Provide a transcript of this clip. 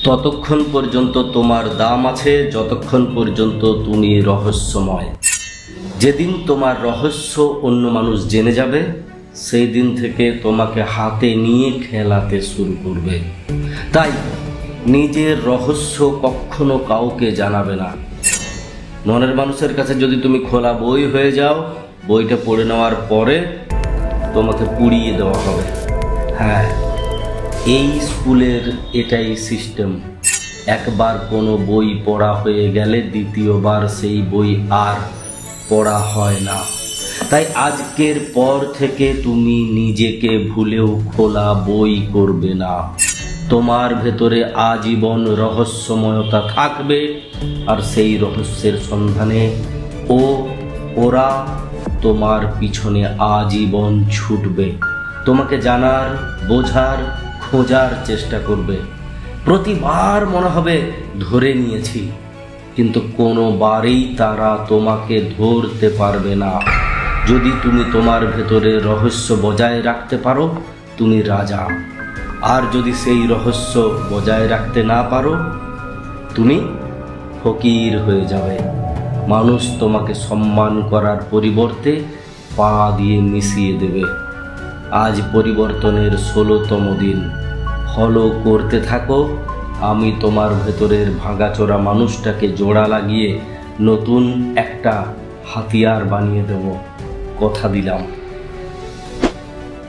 ততক্ষণ পর্যন্ত তোমার দাম আছে যতক্ষণ পর্যন্ত তুমি রহস্যময়। যেদিন তোমার রহস্য অন্য মানুষ জেনে যাবে সেই দিন থেকে তোমাকে হাতে নিয়ে খেলাতে শুরু করবে। তাই নিজের রহস্য কখনো কাউকে জানাবে না। মনের মানুষের কাছে যদি তুমি খোলা বই হয়ে যাও, বইটা পড়ে নেওয়ার পরে তোমাকে পুড়িয়ে দেওয়া হবে। হ্যাঁ, এই স্কুলের এটাই সিস্টেম। একবার কোনো বই পড়া হয়ে গেলে দ্বিতীয়বার সেই বই আর পড়া হয় না। তাই আজকের পর থেকে তুমি নিজেকে ভুলেও খোলা বই করবে না। তোমার ভেতরে আজীবন রহস্যময়তা থাকবে, আর সেই রহস্যের সন্ধানে ওরা তোমার পিছনে আজীবন ছুটবে। তোমাকে জানার, বোঝার, খোঁজার চেষ্টা করবে। প্রতিবার মনে হবে ধরে নিয়েছি, কিন্তু কোনোবারেই তারা তোমাকে ধরতে পারবে না। যদি তুমি তোমার ভেতরে রহস্য বজায় রাখতে পারো, তুমি রাজা। আর যদি সেই রহস্য বজায় রাখতে না পারো, তুমি ফকির হয়ে যাবে। মানুষ তোমাকে সম্মান করার পরিবর্তে পা দিয়ে মিশিয়ে দেবে। আজ পরিবর্তনের 16তম দিন। ফলো করতে থাকো। আমি তোমার ভেতরের ভাঙাচোরা মানুষটাকে জোড়া লাগিয়ে নতুন একটা হাতিয়ার বানিয়ে দেব, কথা দিলাম।